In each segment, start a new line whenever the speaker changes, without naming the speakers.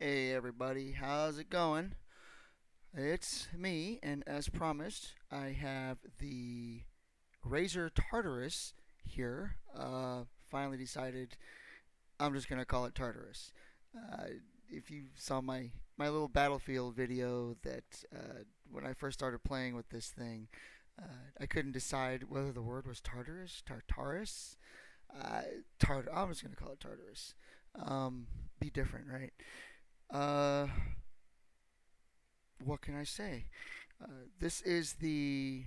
Hey everybody, how's it going? It's me, and as promised, I have the Razer Tartarus here. Finally decided I'm just gonna call it Tartarus. Uh, if you saw my little battlefield video that when I first started playing with this thing, I couldn't decide whether the word was Tartarus. Uh, I'm just gonna call it Tartarus. Be different, right? Uh, what can I say? This is the.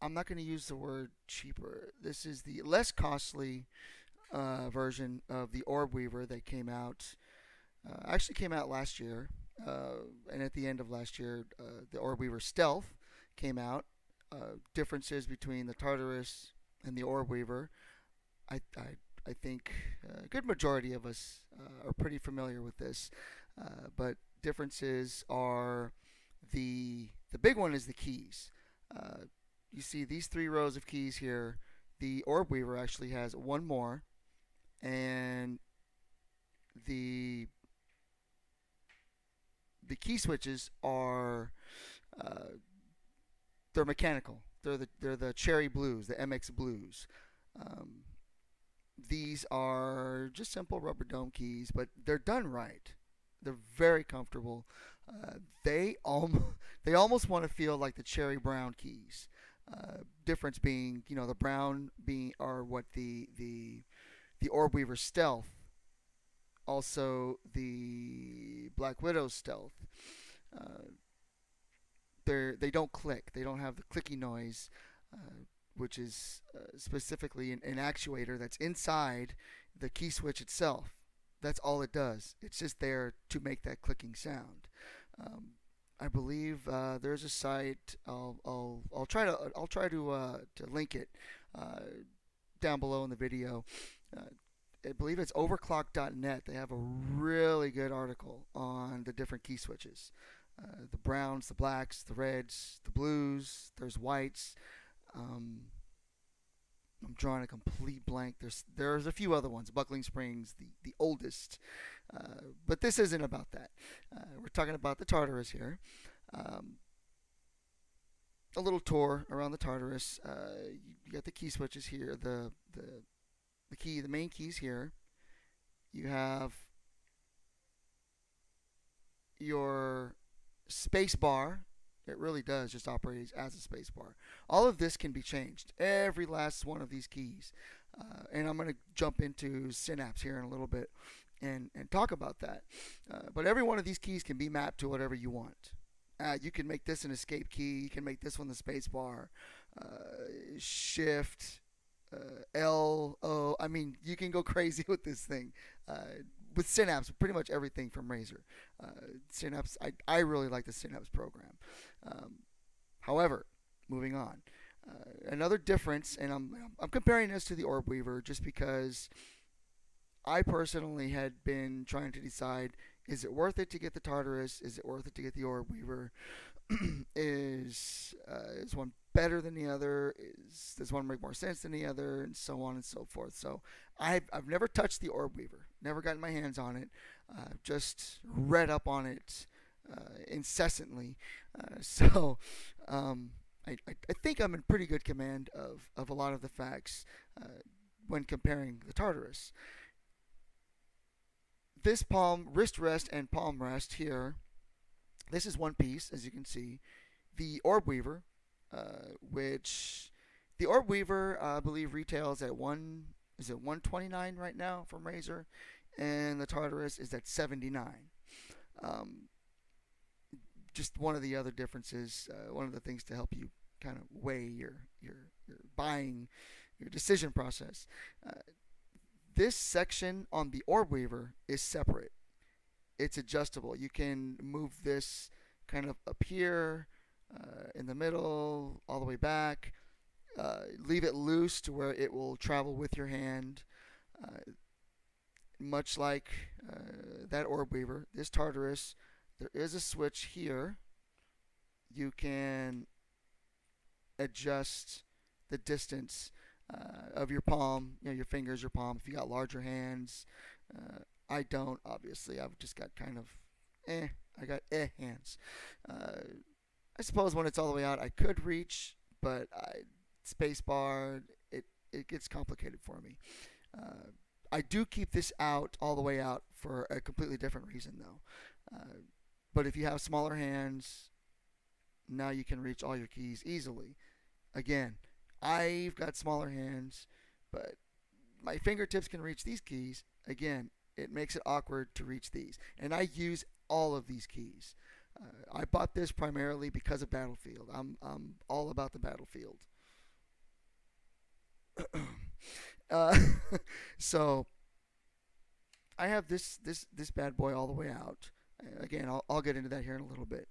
I'm not going to use the word cheaper. This is the less costly version of the Orbweaver that came out. Actually, came out last year, and at the end of last year, the Orbweaver Stealth came out. Differences between the Tartarus and the Orbweaver. I think a good majority of us are pretty familiar with this, but differences are the big one is the keys. Uh, you see these three rows of keys here. The Orbweaver actually has one more, and the the key switches are uh, they're mechanical. They're the cherry blues, the MX blues. Um, these are just simple rubber dome keys, but they're done right. They're very comfortable. They almost they almost want to feel like the cherry brown keys. Difference being, the brown being are what the Orbweaver Stealth, also the Black Widow Stealth. Uh, they don't click. They don't have the clicky noise, which is specifically an actuator that's inside the key switch itself. That's all it does. It's just there to make that clicking sound. Um, I believe there's a site. I'll try to link it uh, down below in the video. Uh, I believe it's overclock.net. They have a really good article on the different key switches. The browns, the blacks, the reds, the blues. There's whites. Um, I'm drawing a complete blank. There's a few other ones. Buckling Springs, the oldest, but this isn't about that. We're talking about the Tartarus here. Um, a little tour around the Tartarus. You got the key switches here. The main keys here. You have your space bar. It really does just operate as a space bar. All of this can be changed. Every last one of these keys. And I'm going to jump into Synapse here in a little bit and talk about that. But every one of these keys can be mapped to whatever you want. You can make this an escape key. You can make this one the space bar. Shift, L, O. I mean, you can go crazy with this thing. With Synapse, pretty much everything from Razer. Synapse, I really like the Synapse program. Um, However, moving on. Another difference, and I'm comparing this to the Orbweaver just because I personally had been trying to decide, is it worth it to get the Tartarus? Is it worth it to get the Orbweaver? Is one better than the other? Does one make more sense than the other? And so on and so forth. So I've never touched the Orbweaver, never gotten my hands on it. Just read up on it incessantly. So I think I'm in pretty good command of a lot of the facts when comparing the Tartarus. This palm wrist rest and palm rest here, this is one piece, as you can see. The Orbweaver, which the Orbweaver I believe retails at 129 right now from Razer, and the Tartarus is at 79. Um, just one of the other differences, one of the things to help you kind of weigh your buying, your decision process. Uh, this section on the Orbweaver is separate. It's adjustable. You can move this kind of up here, in the middle, all the way back. Leave it loose to where it will travel with your hand. Much like that Orbweaver, this Tartarus, there is a switch here. You can adjust the distance of your palm, your fingers, your palm. If you got larger hands, I don't, obviously. I've just got kind of I got hands. I suppose when it's all the way out, I could reach, but space bar, it gets complicated for me. Uh, I do keep this out all the way out for a completely different reason, though. But if you have smaller hands, now you can reach all your keys easily. Again, I've got smaller hands, but my fingertips can reach these keys. Again, it makes it awkward to reach these. And I use all of these keys. I bought this primarily because of Battlefield. I'm all about the Battlefield. uh, so I have this bad boy all the way out. Again, I'll get into that here in a little bit.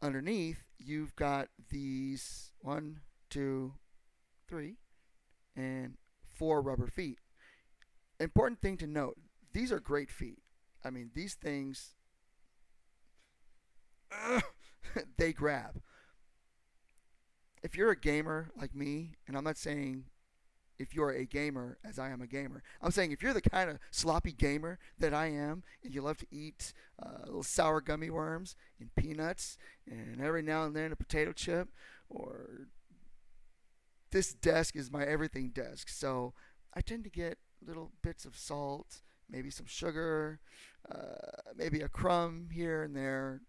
Underneath, you've got these 1, 2, 3, and 4 rubber feet. Important thing to note: these are great feet. I mean, these things they grab. If you're a gamer like me, and I'm not saying if you're a gamer as I am a gamer, I'm saying if you're the kind of sloppy gamer that I am, and you love to eat little sour gummy worms and peanuts, and every now and then a potato chip, or this desk is my everything desk. So I tend to get little bits of salt, maybe some sugar, maybe a crumb here and there.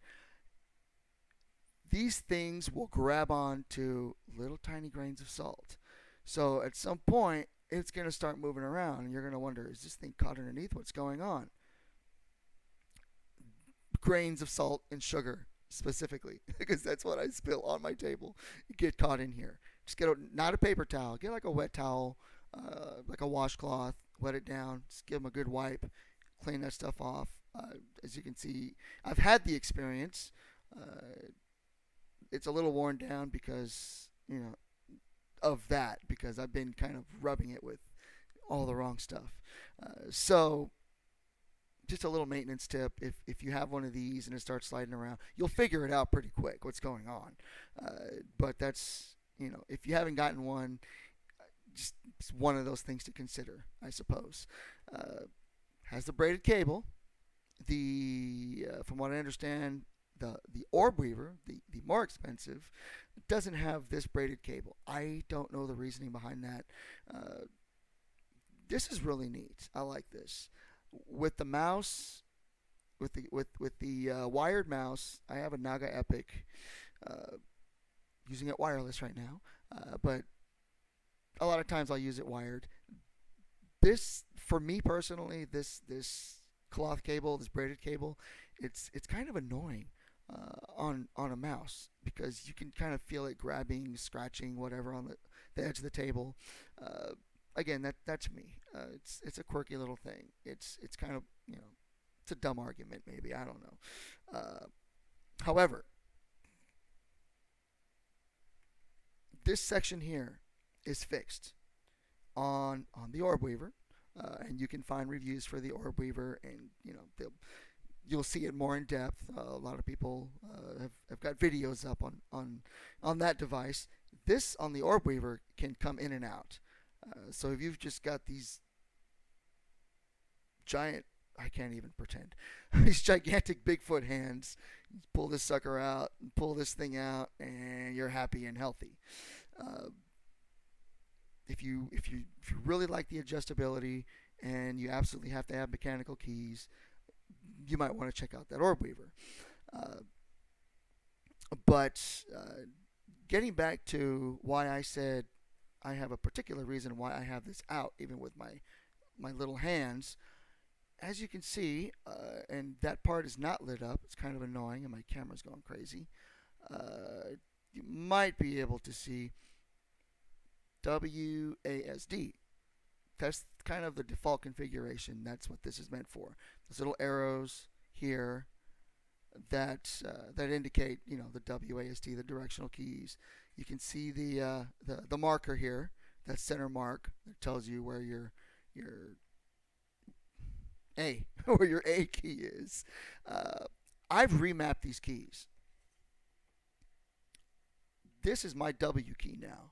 These things will grab on to little tiny grains of salt. So at some point, it's going to start moving around, and you're going to wonder, is this thing caught underneath? What's going on? Grains of salt and sugar, specifically, because that's what I spill on my table. Get caught in here. Just get not a paper towel. Get like a wet towel, like a washcloth. Wet it down. Just give them a good wipe. Clean that stuff off. As you can see, I've had the experience. It's a little worn down because, of that, because I've been kind of rubbing it with all the wrong stuff. So just a little maintenance tip: if you have one of these and it starts sliding around, you'll figure it out pretty quick what's going on. But that's, if you haven't gotten one, just one of those things to consider, I suppose. Has the braided cable. From what I understand, the Orbweaver, the more expensive, doesn't have this braided cable. I don't know the reasoning behind that. This is really neat. I like this. With the mouse, with the wired mouse, I have a Naga Epic. Using it wireless right now, but a lot of times I'll use it wired. This, for me personally, this cloth cable, this braided cable, it's kind of annoying on a mouse, because you can kind of feel it grabbing, scratching, whatever on the edge of the table. Again, that's me. It's a quirky little thing. It's kind of, it's a dumb argument maybe, I don't know. However, this section here is fixed on the Orbweaver, and you can find reviews for the Orbweaver, and you'll see it more in depth. A lot of people have got videos up on that device. This on the Orbweaver can come in and out. So if you've just got these giant, I can't even pretend, these gigantic Bigfoot hands, you pull this sucker out and pull this thing out, and you're happy and healthy. If you really like the adjustability and you absolutely have to have mechanical keys, you might want to check out that Orbweaver. But getting back to why I said I have a particular reason why I have this out, even with my little hands. As you can see, and that part is not lit up. It's kind of annoying, and my camera's going crazy. You might be able to see WASD. That's kind of the default configuration. That's what this is meant for. Those little arrows here that indicate, the WASD, the directional keys. You can see the marker here, that center mark that tells you where your A where your A key is. I've remapped these keys. This is my W key now.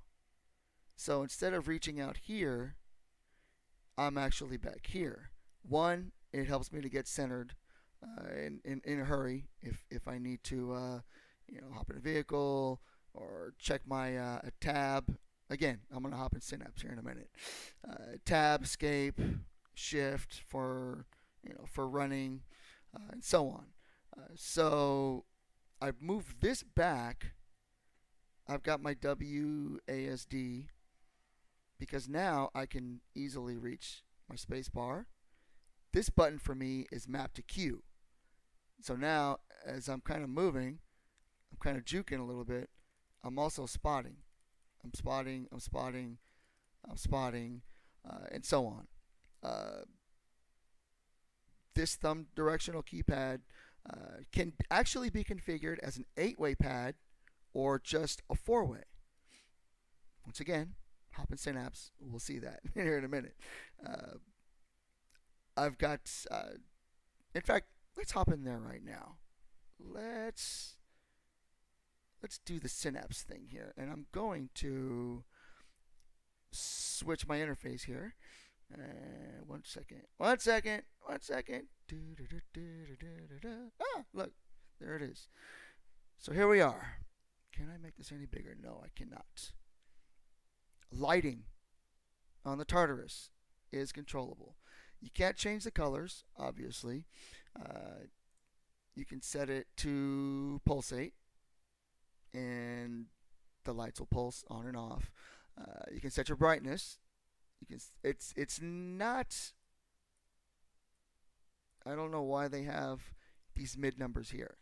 So instead of reaching out here, I'm actually back here. One, it helps me to get centered in a hurry if I need to, hop in a vehicle or check my tab. Again, I'm going to hop in Synapse here in a minute. Tab, escape, shift for running, and so on. So I've moved this back. I've got my WASD because now I can easily reach my space bar. This button for me is mapped to Q. So now, as I'm kind of moving, I'm kind of juking a little bit, I'm also spotting. I'm spotting, and so on. This thumb directional keypad can actually be configured as an 8-way pad or just a 4-way. Once again, hop in Synapse. We'll see that here in a minute. I've got, in fact, let's hop in there right now. Let's do the Synapse thing here, and I'm going to switch my interface here. One second. Ah, look, there it is. So here we are. Can I make this any bigger? No, I cannot. Lighting on the Tartarus is controllable. You can't change the colors, obviously. You can set it to pulsate, and the lights will pulse on and off. You can set your brightness. It's not. I don't know why they have these mid numbers here.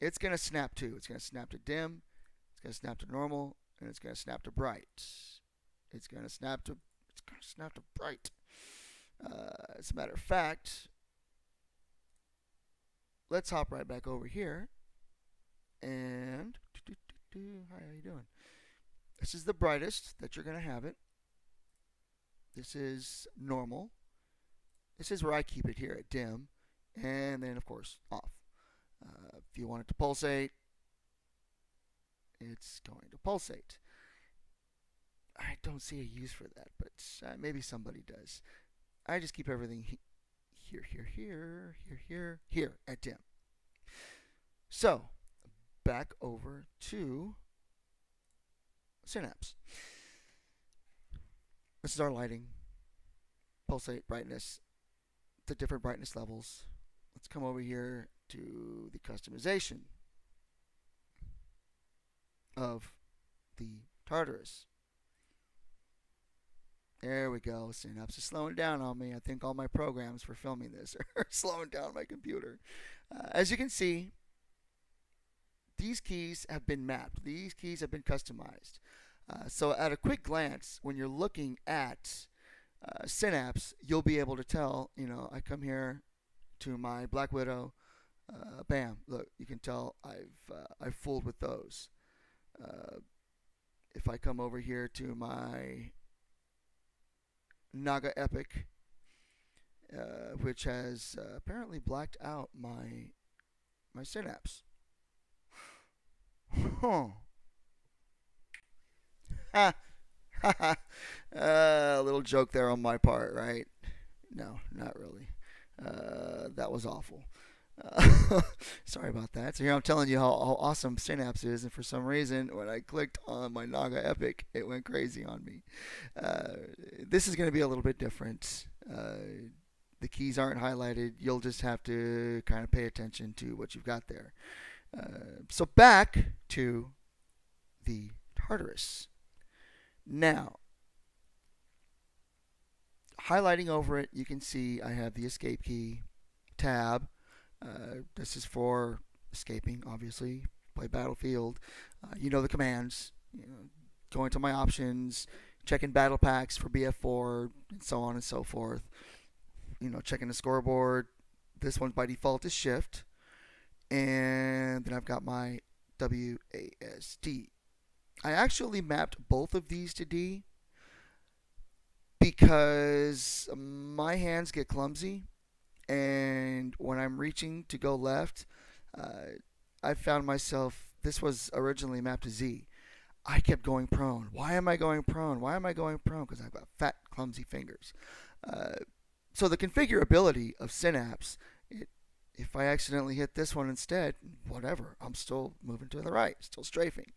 It's gonna snap to. It's gonna snap to dim. It's gonna snap to normal, and it's gonna snap to bright. It's gonna snap to bright. As a matter of fact, let's hop right back over here. And hi, how you doing? This is the brightest that you're gonna have it. This is normal. This is where I keep it here at dim, and then of course off. If you want it to pulsate, it's going to pulsate. I don't see a use for that, but maybe somebody does. I just keep everything here at dim. So back over to Synapse. This is our lighting, pulsate, brightness, the different brightness levels. Let's come over here to the customization of the Tartarus. There we go. Synapse is slowing down on me. I think all my programs for filming this are slowing down my computer. As you can see, these keys have been mapped. These keys have been customized. So at a quick glance, when you're looking at Synapse, you'll be able to tell, I come here to my Black Widow, bam, look, you can tell I've fooled with those. If I come over here to my Naga Epic, which has apparently blacked out my Synapse. Huh. A little joke there on my part, right? No, not really. That was awful. Sorry about that. So here I'm telling you how awesome Synapse is, and for some reason, when I clicked on my Naga Epic, it went crazy on me. This is going to be a little bit different. The keys aren't highlighted. You'll just have to kind of pay attention to what you've got there. So back to the Tartarus. Now, highlighting over it, you can see I have the escape key, tab. This is for escaping, obviously. Play Battlefield. You know the commands. Going to my options, checking battle packs for BF4, and so on and so forth. Checking the scoreboard. This one by default is shift. And then I've got my WASD. I actually mapped both of these to D because my hands get clumsy, and when I'm reaching to go left, I found myself, this was originally mapped to Z. I kept going prone. Why am I going prone? Because I've got fat, clumsy fingers. So the configurability of Synapse, if I accidentally hit this one instead, whatever, I'm still moving to the right, still strafing.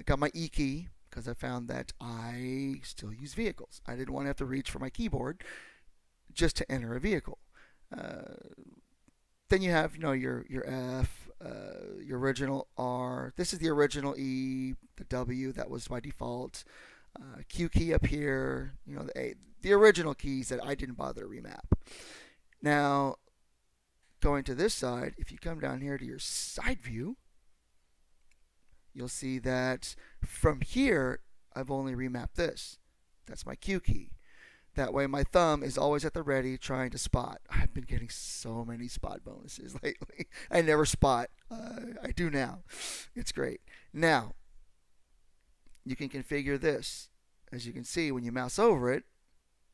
Got my E key because I found that I still use vehicles. I didn't want to have to reach for my keyboard just to enter a vehicle. Then you have, your F, your original R. This is the original E, the W, that was by default. Q key up here, the A, the original keys that I didn't bother to remap. Now, going to this side, if you come down here to your side view, you'll see that from here, I've only remapped this. That's my Q key. That way my thumb is always at the ready trying to spot. I've been getting so many spot bonuses lately. I never spot. I do now. It's great. Now, you can configure this. As you can see, when you mouse over it,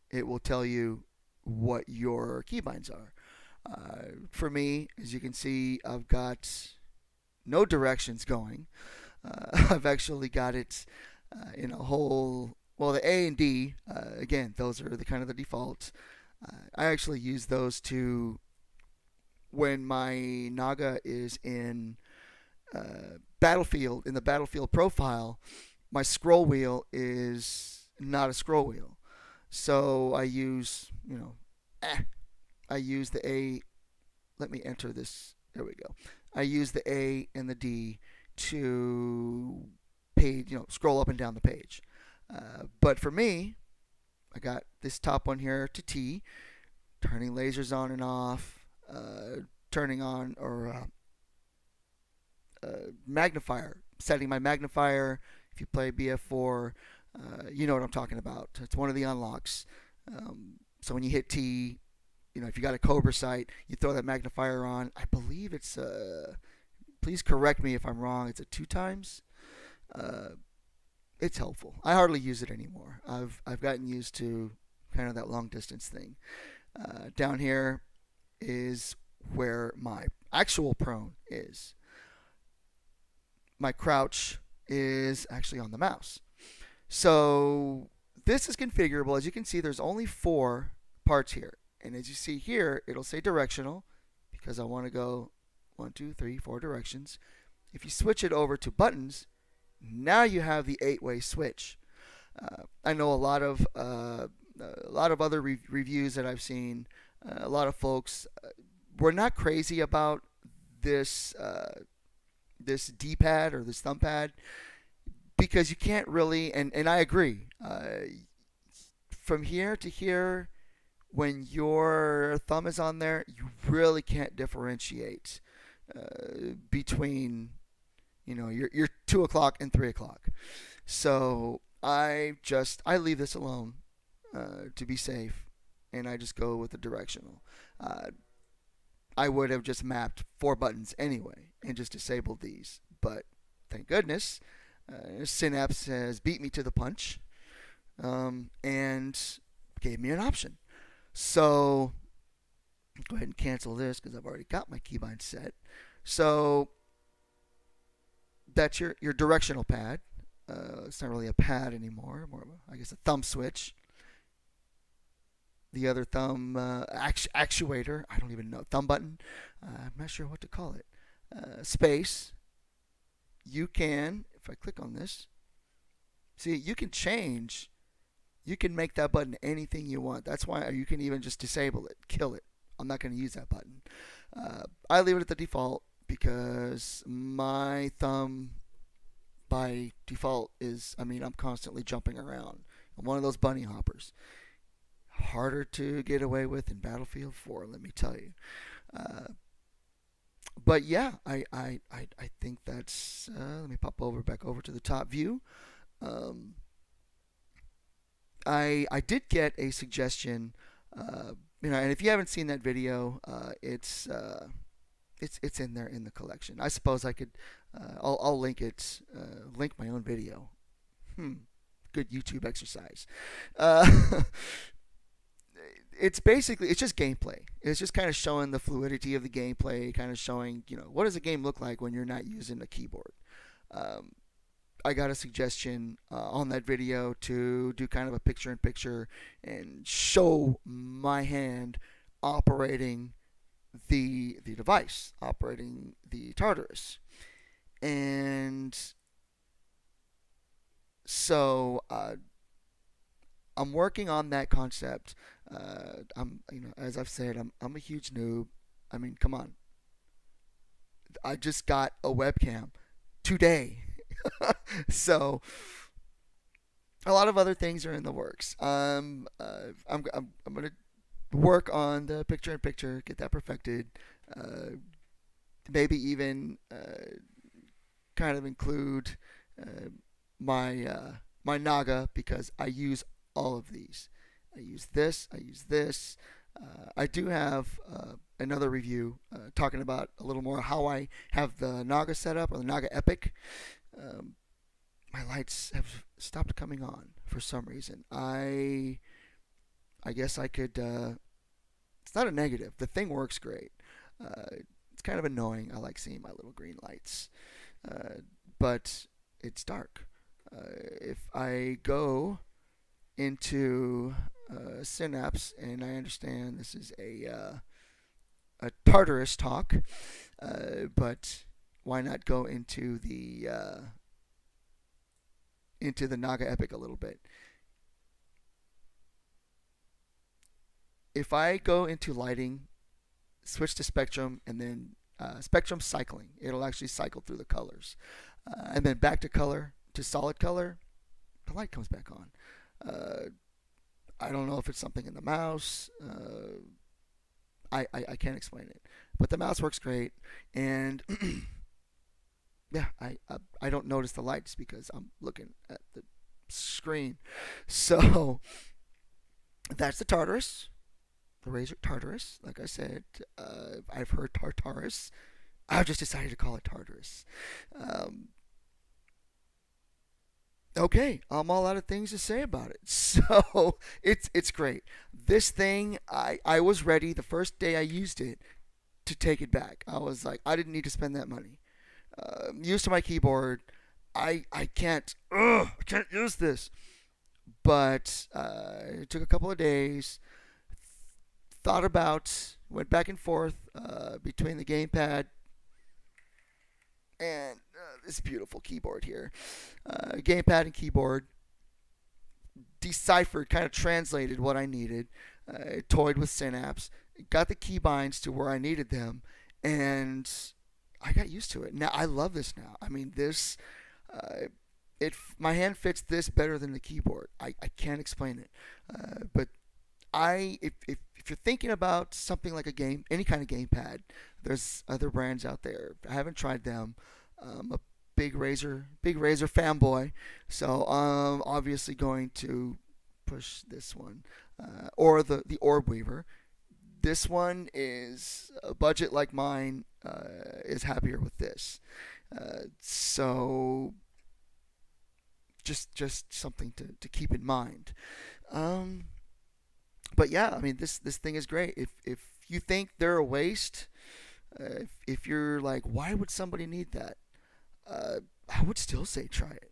it will tell you what your keybinds are. For me, as you can see, I've got no directions going. I've actually got it in a whole... Well, the A and D, again, those are the kind of the default. I actually use those to, when my Naga is in Battlefield, in the Battlefield profile, my scroll wheel is not a scroll wheel. So I use, I use the A. Let me enter this. There we go. I use the A and the D to page, scroll up and down the page. But for me, I got this top one here to T, turning lasers on and off, turning on or magnifier, setting my magnifier. If you play BF4, you know what I'm talking about. It's one of the unlocks. So when you hit T, if you got a Cobra sight, you throw that magnifier on. I believe it's, please correct me if I'm wrong, it's a 2 times. It's helpful. I hardly use it anymore. I've gotten used to kind of that long distance thing. Down here is where my actual prone is. My crouch is actually on the mouse. So this is configurable. As you can see, there's only 4 parts here. And as you see here, it'll say directional because I want to go 1, 2, 3, 4 directions. If you switch it over to buttons, now you have the 8-way switch. I know a lot of other reviews that I've seen. A lot of folks were not crazy about this this D-pad or this thumb pad because you can't really, and I agree. From here to here, when your thumb is on there, you really can't differentiate between your 2 o'clock and 3 o'clock. So I leave this alone to be safe, and I just go with the directional. I would have just mapped 4 buttons anyway and just disabled these, but thank goodness Synapse has beat me to the punch and gave me an option. So go ahead and cancel this because I've already got my keybind set. So that's your directional pad. It's not really a pad anymore, more of I guess a thumb switch. The other thumb actuator, I don't even know, thumb button, I'm not sure what to call it. Space. You can, if I click on this, see, you can change, you can make that button anything you want. That's why you can even just disable it, kill it. I'm not going to use that button. I leave it at the default because my thumb by default is, I'm constantly jumping around. I'm one of those bunny hoppers. Harder to get away with in Battlefield 4, let me tell you. But yeah, I think that's, let me pop back over to the top view. I did get a suggestion, and if you haven't seen that video, it's in there in the collection. I suppose I could, I'll link it, link my own video. Good YouTube exercise. It's just gameplay. It's just kind of showing the fluidity of the gameplay, kind of showing, what does a game look like when you're not using a keyboard. I got a suggestion on that video to do kind of a picture-in-picture and show my hand operating the device, operating the Tartarus. And so I'm working on that concept. As I've said, I'm a huge noob. I mean, come on. I just got a webcam today. So a lot of other things are in the works. I'm gonna work on the picture-in-picture, get that perfected. Maybe even kind of include my Naga, because I use all of these. I use this. I use this. I do have another review talking about a little more how I have the Naga set up, or the Naga Epic. My lights have stopped coming on for some reason. I guess I could. It's not a negative. The thing works great. It's kind of annoying. I like seeing my little green lights, but it's dark. If I go into Synapse, and I understand this is a Tartarus talk, but why not go into the Naga Epic a little bit? If I go into lighting, switch to spectrum, and then spectrum cycling, it'll actually cycle through the colors, and then back to color, to solid color, the light comes back on. I don't know if it's something in the mouse. I can't explain it, but the mouse works great, and yeah, I don't notice the lights because I'm looking at the screen. So that's the Tartarus, the Razer Tartarus. Like I said, I've heard Tartarus. I've just decided to call it Tartarus. Okay, I'm all out of things to say about it. So it's great. This thing, I was ready the first day I used it to take it back. I was like, I didn't need to spend that money. Used to my keyboard, I can't use this. But it took a couple of days. Thought about, went back and forth between the gamepad and this beautiful keyboard here. Gamepad and keyboard. Deciphered, kind of translated what I needed. Toyed with Synapse. Got the keybinds to where I needed them. And I got used to it. Now, I love this now. I mean, this... my hand fits this better than the keyboard. I can't explain it. But if you're thinking about something like a game, any kind of gamepad, there's other brands out there. I haven't tried them. I'm a big Razer fanboy, so I'm obviously going to push this one, or the Orbweaver. This one is a budget like mine, is happier with this. So just something to keep in mind. But yeah, I mean, this thing is great. If you think they're a waste, if you're like, why would somebody need that? I would still say try it.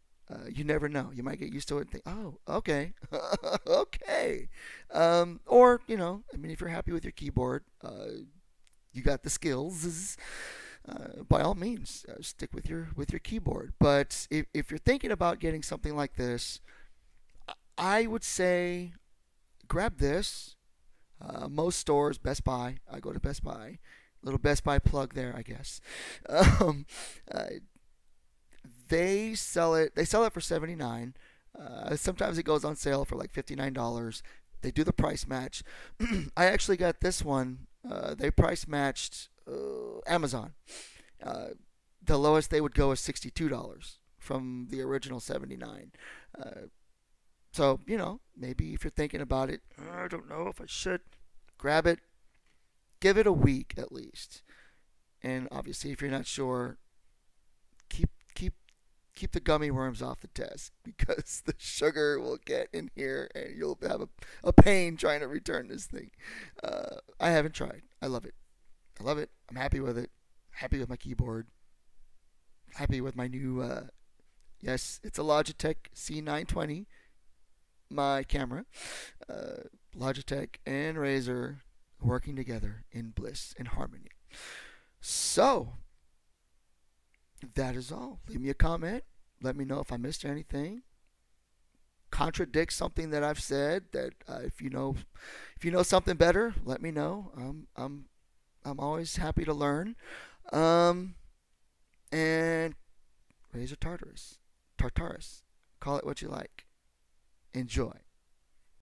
You never know. You might get used to it and think, oh, okay, okay. Or, I mean, if you're happy with your keyboard, you got the skills, by all means, stick with your keyboard. But if you're thinking about getting something like this, I would say grab this. Most stores, Best Buy. I go to Best Buy. Little Best Buy plug there, I guess. They sell it for $79. Sometimes it goes on sale for like $59. They do the price match. I actually got this one. They price matched Amazon. The lowest they would go is $62 from the original $79. So, maybe if you're thinking about it, I don't know if I should grab it. Give it a week at least. And obviously, if you're not sure, keep the gummy worms off the desk, because the sugar will get in here and you'll have a pain trying to return this thing. I haven't tried. I love it. I'm happy with it. Happy with my keyboard. Happy with my new Yes, it's a Logitech C920, my camera. Logitech and Razer working together in bliss and harmony. So, that is all. Leave me a comment. Let me know if I missed anything. Contradict something that I've said. That if you know something better, let me know. I'm always happy to learn. Um, and Razer Tartarus, Tartarus, call it what you like. Enjoy.